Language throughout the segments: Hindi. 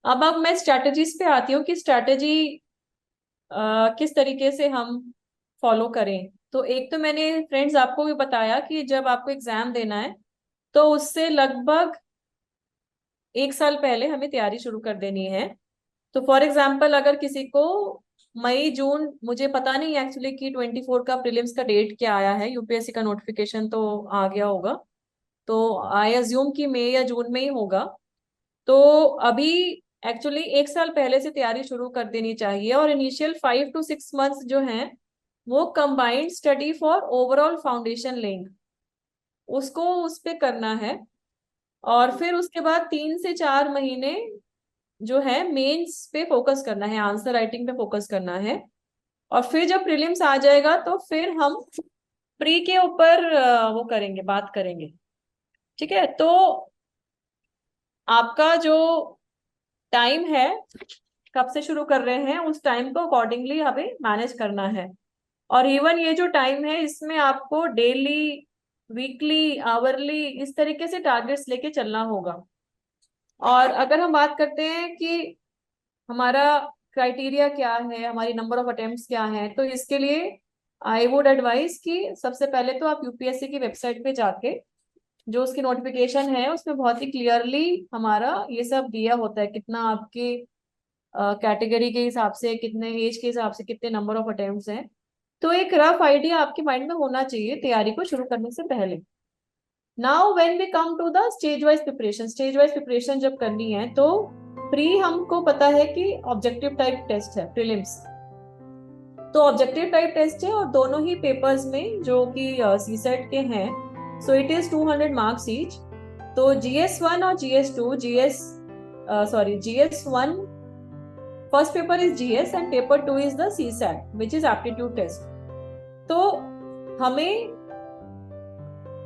अब मैं स्ट्रैटेजीज पे आती हूँ कि स्ट्रैटेजी किस तरीके से हम फॉलो करें। तो एक तो मैंने फ्रेंड्स आपको भी बताया कि जब आपको एग्जाम देना है तो उससे लगभग एक साल पहले हमें तैयारी शुरू कर देनी है। तो फॉर एग्जाम्पल अगर किसी को मई जून, मुझे पता नहीं एक्चुअली कि 24 का प्रीलिम्स का डेट क्या आया है, यूपीएससी का नोटिफिकेशन तो आ गया होगा, तो आई अज्यूम कि मई या जून में ही होगा। तो अभी एक्चुअली एक साल पहले से तैयारी शुरू कर देनी चाहिए, और इनिशियल 5 to 6 मंथ्स जो हैं वो combined study for overall foundation लेंगे, उसको उस पे करना है। और फिर उसके बाद 3 से 4 महीने जो है मेंस पे फोकस करना है, आंसर राइटिंग पे फोकस करना है। और फिर जब प्रीलिम्स आ जाएगा तो फिर हम प्री के ऊपर वो करेंगे, बात करेंगे। ठीक है, तो आपका जो टाइम है, कब से शुरू कर रहे हैं उस टाइम को अकॉर्डिंगली हमें मैनेज करना है। और इवन ये जो टाइम है इसमें आपको डेली, वीकली, आवरली इस तरीके से टारगेट्स लेके चलना होगा। और अगर हम बात करते हैं कि हमारा क्राइटेरिया क्या है, हमारी नंबर ऑफ अटेम्प्ट्स क्या है, तो इसके लिए आई वुड एडवाइस कि सबसे पहले तो आप यूपीएससी की वेबसाइट पे जाके, जो उसकी नोटिफिकेशन है उसमें बहुत ही क्लियरली हमारा ये सब दिया होता है, कितना आपके कैटेगरी के हिसाब से, कितने एज के हिसाब से कितने नंबर ऑफ अटेम्प्ट्स हैं। तो एक रफ आइडिया आपके माइंड में होना चाहिए तैयारी को शुरू करने से पहले। Now when we come to the stage wise preparation, stage wise preparation जब करनी है तो प्री हमको पता है कि ऑब्जेक्टिव टाइप टेस्ट है प्रीलिम्स, तो ऑब्जेक्टिव टाइप टेस्ट है और दोनों ही पेपर्स में जो कि सीसेट के हैं, so it is 200 marks each. तो जीएस 1 और GS 2, GS 1 first paper is GS and paper 2 is the CSAT which is aptitude test. तो हमें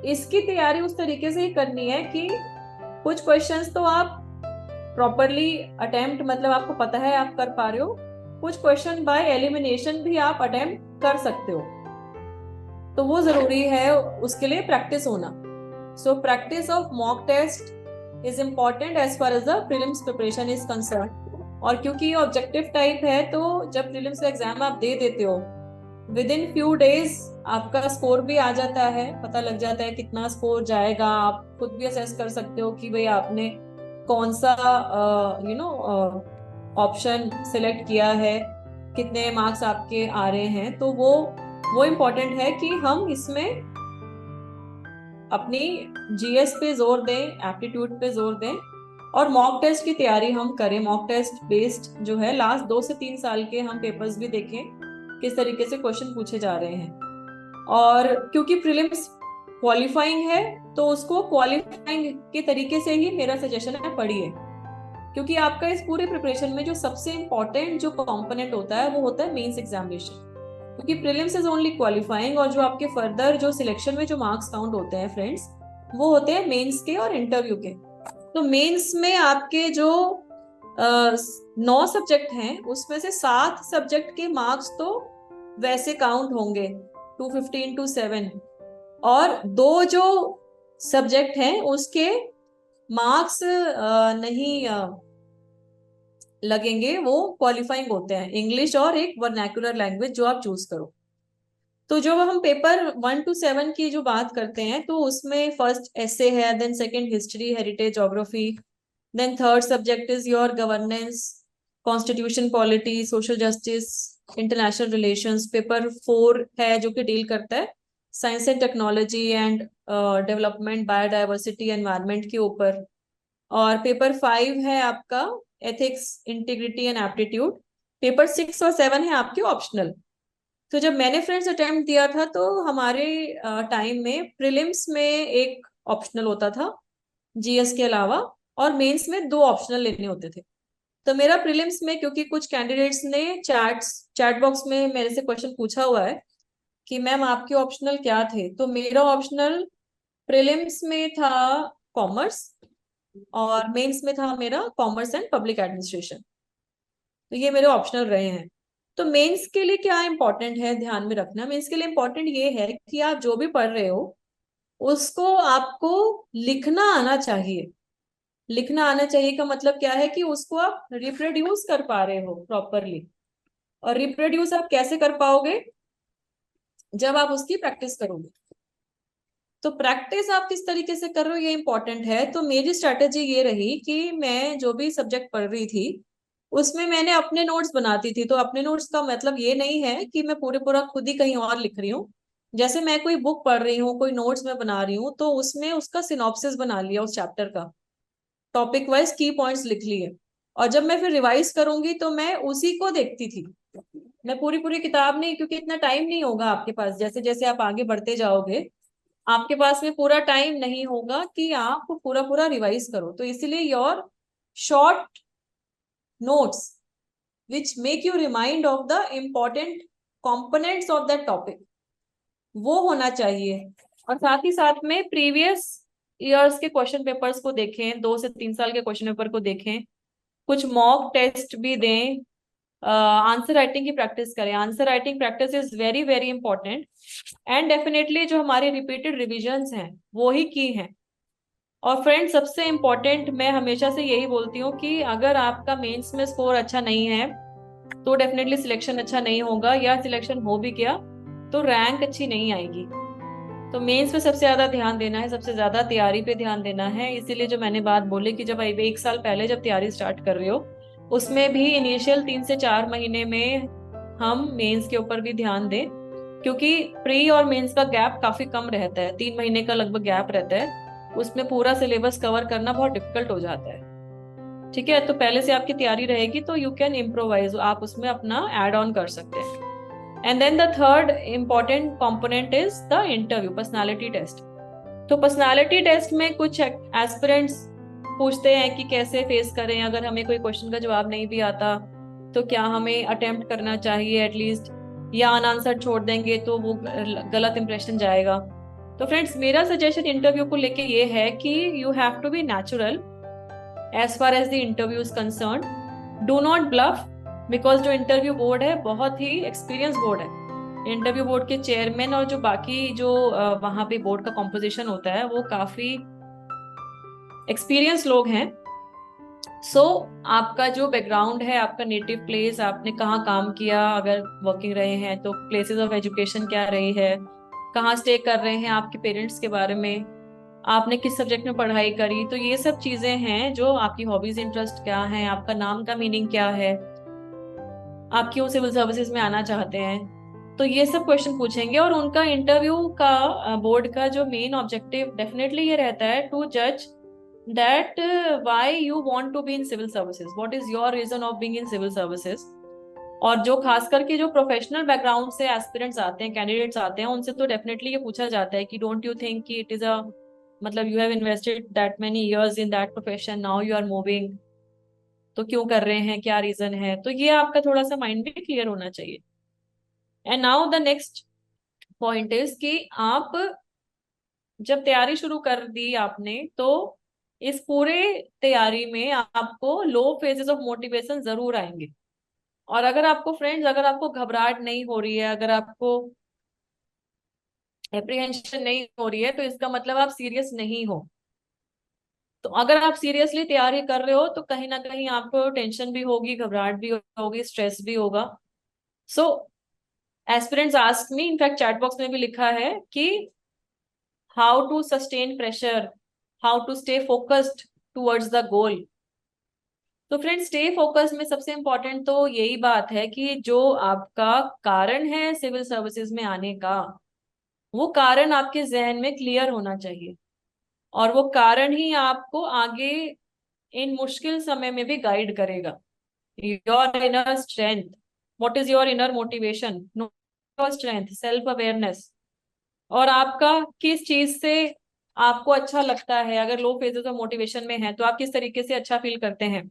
इसकी तैयारी उस तरीके से ही करनी है कि कुछ क्वेश्चंस तो आप प्रॉपरली अटेम्प्ट, मतलब आपको पता है आप कर पा रहे हो, कुछ क्वेश्चन बाय एलिमिनेशन भी आप अटेम्प्ट कर सकते हो, तो वो जरूरी है, उसके लिए प्रैक्टिस होना। So practice of mock test is important as far as the prelims preparation is concern. और क्योंकि ये ऑब्जेक्टिव टाइप है तो जब प्रीलिम्स का एग्जाम आप दे देते हो, विद इन फ्यू डेज आपका स्कोर भी आ जाता है, पता लग जाता है कितना स्कोर जाएगा, आप खुद भी असेस कर सकते हो कि भाई आपने कौन सा ऑप्शन सिलेक्ट किया है, कितने मार्क्स आपके आ रहे हैं। तो वो इम्पोर्टेंट है कि हम इसमें अपनी जीएस पे जोर दें, एप्टीट्यूड पे जोर दें, और मॉक टेस्ट की तैयारी हम करें। मॉक टेस्ट बेस्ड जो है लास्ट 2 से 3 साल के हम पेपर्स भी देखें, किस तरीके से क्वेश्चन पूछे जा रहे हैं। और क्योंकि प्रीलिम्स क्वालिफाइंग है तो उसको क्वालिफाइंग के तरीके से ही मेरा सजेशन है पढ़िए, क्योंकि आपका इस पूरे प्रिपरेशन में जो सबसे इम्पोर्टेंट जो कंपोनेंट होता है वो होता है मेंस एग्जामिनेशन, क्योंकि प्रीलिम्स इज ओनली क्वालिफाइंग, और जो आपके फर्दर जो सिलेक्शन में जो मार्क्स काउंट होते हैं फ्रेंड्स, वो होते हैं मेंस के और इंटरव्यू के। तो मेंस में आपके जो 9 सब्जेक्ट हैं उसमें से 7 सब्जेक्ट के मार्क्स तो वैसे काउंट होंगे, 215 to 7, और दो जो सब्जेक्ट हैं उसके मार्क्स नहीं लगेंगे, वो क्वालिफाइंग होते हैं, इंग्लिश और एक वर्नाकुलर लैंग्वेज जो आप चूज करो। तो जो हम पेपर 1 to 7 की जो बात करते हैं तो उसमें फर्स्ट ऐसे है, then second history, heritage, geography, then third subject is your governance, constitution, polity, social justice, international relations. Paper 4 है जो कि डील करता है science and technology and development, biodiversity, environment के ऊपर। और पेपर 5 है आपका ethics, integrity and aptitude. Paper 6 और 7 है आपके ऑप्शनल। तो जब मैंने फ्रेंड्स अटेम्प्ट दिया था तो हमारे टाइम में प्रीलिम्स में एक ऑप्शनल होता था जीएस के अलावा, और मेंस में 2 ऑप्शनल लेने होते थे। तो मेरा प्रीलिम्स में, क्योंकि कुछ कैंडिडेट्स ने चैट बॉक्स में मेरे से क्वेश्चन पूछा हुआ है कि मैम आपके ऑप्शनल क्या थे, तो मेरा ऑप्शनल प्रीलिम्स में था कॉमर्स, और मेंस में था मेरा कॉमर्स एंड पब्लिक एडमिनिस्ट्रेशन। तो ये मेरे ऑप्शनल रहे हैं। तो मेंस के लिए क्या इंपॉर्टेंट है ध्यान में रखना, मेंस के लिए इंपॉर्टेंट ये है कि आप जो भी पढ़ रहे हो उसको आपको लिखना आना चाहिए। लिखना आना चाहिए का मतलब क्या है कि उसको आप रिप्रोड्यूस कर पा रहे हो प्रॉपरली। और रिप्रोड्यूस आप कैसे कर पाओगे? जब आप उसकी प्रैक्टिस करोगे। तो प्रैक्टिस आप किस तरीके से कर रहे हो ये इंपॉर्टेंट है। तो मेरी स्ट्रेटेजी ये रही कि मैं जो भी सब्जेक्ट पढ़ रही थी उसमें मैंने अपने नोट्स बनाती थी। तो अपने नोट्स का मतलब ये नहीं है कि मैं पूरे पूरा खुद ही कहीं और लिख रही हूँ। जैसे मैं कोई बुक पढ़ रही हूँ, कोई नोट्स मैं बना रही हूँ, तो उसमें उसका सिनॉप्सिस बना लिया उस चैप्टर का, टॉपिक वाइज की पॉइंट्स लिख लिए। और जब मैं फिर रिवाइज करूंगी तो मैं उसी को देखती थी। मैं पूरी पूरी किताब नहीं, क्योंकि इतना टाइम नहीं होगा आपके पास। जैसे जैसे आप आगे बढ़ते जाओगे आपके पास में पूरा टाइम नहीं होगा कि आप पूरा पूरा रिवाइज करो। तो इसीलिए your short notes which make you remind of the important components of that topic, वो होना चाहिए। और साथ ही साथ में प्रीवियस ईयर्स के क्वेश्चन पेपर्स को देखें, 2 से 3 साल के क्वेश्चन पेपर को देखें, कुछ मॉक टेस्ट भी दें, आंसर राइटिंग की प्रैक्टिस करें। Answer writing practice is very very important. And definitely जो हमारे रिपीटेड रिविजन्स हैं वो ही की हैं। और फ्रेंड सबसे इम्पोर्टेंट मैं हमेशा से यही बोलती हूँ कि अगर आपका मेंस में स्कोर अच्छा नहीं है तो डेफिनेटली सिलेक्शन अच्छा नहीं होगा, या सिलेक्शन हो भी गया तो रैंक अच्छी नहीं आएगी। तो मेंस पे सबसे ज्यादा ध्यान देना है, सबसे ज्यादा तैयारी पे ध्यान देना है। इसीलिए जो मैंने बात बोली कि जब 1 साल पहले जब तैयारी स्टार्ट कर रहे हो उसमें भी इनिशियल 3 से 4 महीने में हम मेंस के ऊपर भी ध्यान दें, क्योंकि प्री और मेंस का गैप काफी कम रहता है, 3 महीने का लगभग गैप रहता है। उसमें पूरा सिलेबस कवर करना बहुत डिफिकल्ट हो जाता है। ठीक है, तो पहले से आपकी तैयारी रहेगी तो यू कैन इम्प्रोवाइज, आप उसमें अपना एड ऑन कर सकते हैं। And then the third important component is the interview, personality test. तो पर्सनालिटी टेस्ट में कुछ एस्पिरेंट्स पूछते हैं कि कैसे फेस करें अगर हमें कोई क्वेश्चन का जवाब नहीं भी आता, तो क्या हमें अटेम्प्ट करना चाहिए एटलीस्ट, या अनआंसर्ड छोड़ देंगे तो वो गलत इंप्रेशन जाएगा। तो फ्रेंड्स मेरा सजेशन इंटरव्यू को लेके ये है कि you have to be natural as far as the interview is concern. Do not bluff, because जो इंटरव्यू बोर्ड है बहुत ही एक्सपीरियंस बोर्ड है। इंटरव्यू बोर्ड के चेयरमैन और जो बाकी जो वहां पे बोर्ड का कॉम्पोजिशन होता है वो काफी एक्सपीरियंस लोग हैं। सो आपका जो बैकग्राउंड है, आपका नेटिव प्लेस, आपने कहाँ काम किया, अगर वर्किंग रहे हैं तो प्लेसेस ऑफ एजुकेशन क्या रही है, कहाँ स्टे कर रहे हैं, आपके पेरेंट्स के बारे में, आपने किस सब्जेक्ट में पढ़ाई करी, तो ये सब चीजें हैं। जो आपकी हॉबीज इंटरेस्ट क्या है, आपका नाम का मीनिंग क्या है, आप क्यों सिविल सर्विसेज में आना चाहते हैं, तो ये सब क्वेश्चन पूछेंगे। और उनका इंटरव्यू का बोर्ड का जो मेन ऑब्जेक्टिव डेफिनेटली ये रहता है टू जज that why you want to be in civil services, what is your reason of being in civil services. और जो खास करके जो प्रोफेशनल बैकग्राउंड से एस्पिरेंट्स आते हैं, कैंडिडेट्स आते हैं, उनसे तो डेफिनेटली ये पूछा जाता है कि डोंट यू थिंक कि इट इज अ, मतलब you have invested that many years in that profession, now you are moving, तो क्यों कर रहे हैं, क्या रीजन है। तो ये आपका थोड़ा सा माइंड भी क्लियर होना चाहिए। And now the next point is कि आप जब तैयारी शुरू कर दी आपने तो इस पूरे तैयारी में आपको लो फेजेस ऑफ मोटिवेशन जरूर आएंगे। और अगर आपको फ्रेंड्स, अगर आपको घबराहट नहीं हो रही है, अगर आपको एप्रीहेंशन नहीं हो रही है, तो इसका मतलब आप सीरियस नहीं हो। तो अगर आप सीरियसली तैयारी कर रहे हो तो कहीं ना कहीं आपको टेंशन भी होगी, घबराहट भी होगी, स्ट्रेस भी होगा। So aspirants ask me, in fact chat box में भी लिखा है कि how to sustain pressure, how to stay focused towards the goal. तो फ्रेंड्स स्टे फोकस में सबसे इंपॉर्टेंट तो यही बात है कि जो आपका कारण है सिविल सर्विसेज में आने का, वो कारण आपके जहन में क्लियर होना चाहिए। और वो कारण ही आपको आगे इन मुश्किल समय में भी गाइड करेगा। Your inner strength, what is your inner motivation, know strength, self awareness, और आपका किस चीज से आपको अच्छा लगता है। अगर लो फेजेस ऑफ मोटिवेशन में है तो आप किस तरीके से अच्छा फील करते हैं,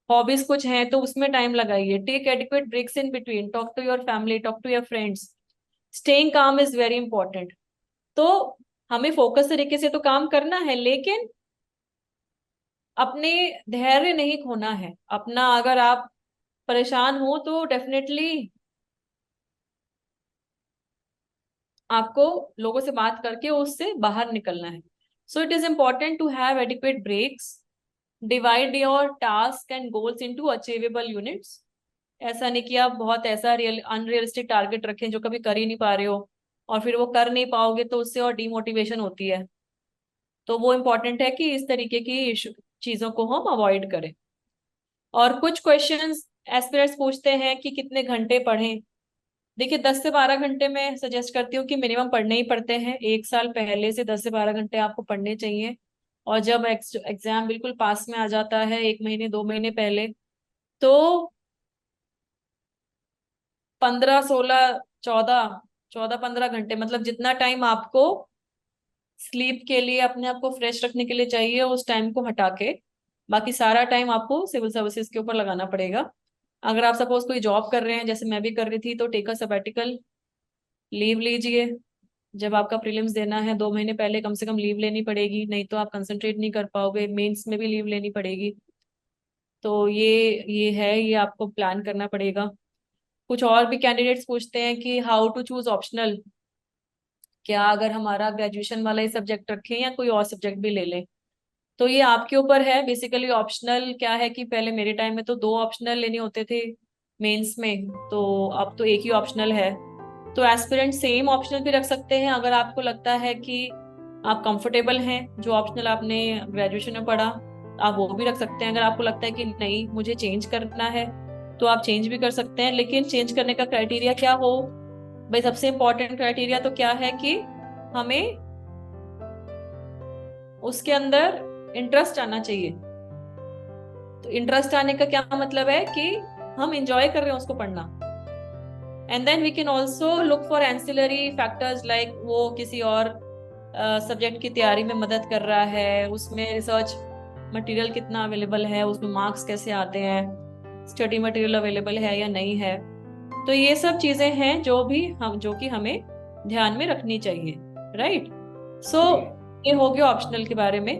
हॉबीज कुछ हैं तो उसमें टाइम लगाइए, take adequate breaks in between, talk to your family, talk to your friends, staying calm is very important. तो हमें फोकस तरीके से तो काम करना है, लेकिन अपने धैर्य नहीं खोना है अपना। अगर आप परेशान हो तो डेफिनेटली आपको लोगों से बात करके उससे बाहर निकलना है। So it is important to have adequate breaks, divide your task and goals into achievable units. ऐसा नहीं कि आप बहुत ऐसा अनरियलिस्टिक टारगेट रखें जो कभी कर ही नहीं पा रहे हो, और फिर वो कर नहीं पाओगे तो उससे और डीमोटिवेशन होती है। तो वो इम्पोर्टेंट है कि इस तरीके की चीजों को हम अवॉइड करें। और कुछ क्वेश्चंस एस्पिरेंट्स पूछते हैं कि कितने घंटे पढ़ें। देखिए 10 से 12 घंटे मैं सजेस्ट करती हूँ कि मिनिमम पढ़ने ही पड़ते हैं। एक साल पहले से 10 से 12 घंटे आपको पढ़ने चाहिए। और जब एग्जाम बिल्कुल पास में आ जाता है, 1 महीने 2 महीने पहले, तो 15 16 14 15 घंटे, मतलब जितना टाइम आपको स्लीप के लिए, अपने आप को फ्रेश रखने के लिए चाहिए, उस टाइम को हटा के बाकी सारा टाइम आपको सिविल सर्विसेज के ऊपर लगाना पड़ेगा। अगर आप सपोज कोई जॉब कर रहे हैं, जैसे मैं भी कर रही थी, तो टेक अ सबैटिकल लीव लीजिए। जब आपका प्रीलिम्स देना है 2 महीने पहले कम से कम लीव लेनी पड़ेगी, नहीं तो आप कंसंट्रेट नहीं कर पाओगे। मेंस में भी लीव लेनी पड़ेगी। तो ये है, ये आपको प्लान करना पड़ेगा। कुछ और भी कैंडिडेट्स पूछते हैं कि हाउ टू चूज ऑप्शनल, क्या अगर हमारा ग्रेजुएशन वाला ही सब्जेक्ट रखें या कोई और सब्जेक्ट भी ले लें। तो ये आपके ऊपर है। बेसिकली ऑप्शनल क्या है कि पहले मेरे टाइम में तो 2 ऑप्शनल लेने होते थे मेंस में, तो अब तो एक ही ऑप्शनल है। तो एस्पिरेंट सेम ऑप्शनल भी रख सकते हैं। अगर आपको लगता है कि आप कंफर्टेबल हैं जो ऑप्शनल आपने ग्रेजुएशन में पढ़ा, आप वो भी रख सकते हैं। अगर आपको लगता है कि नहीं मुझे चेंज करना है, तो आप चेंज भी कर सकते हैं। लेकिन चेंज करने का क्राइटेरिया क्या हो भाई, सबसे इंपॉर्टेंट क्राइटेरिया तो क्या है कि हमें उसके अंदर इंटरेस्ट आना चाहिए। तो इंटरेस्ट आने का क्या मतलब है कि हम इंजॉय कर रहे हैं उसको पढ़ना। And then we can also look for ancillary factors, like वो किसी और सब्जेक्ट की तैयारी में मदद कर रहा है, उसमें रिसर्च मटेरियल कितना अवेलेबल है, उसमें मार्क्स कैसे आते हैं, स्टडी मटेरियल अवेलेबल है या नहीं है। तो ये सब चीजें हैं जो कि हमें ध्यान में रखनी चाहिए। राइट। सो ये हो गया ऑप्शनल के बारे में।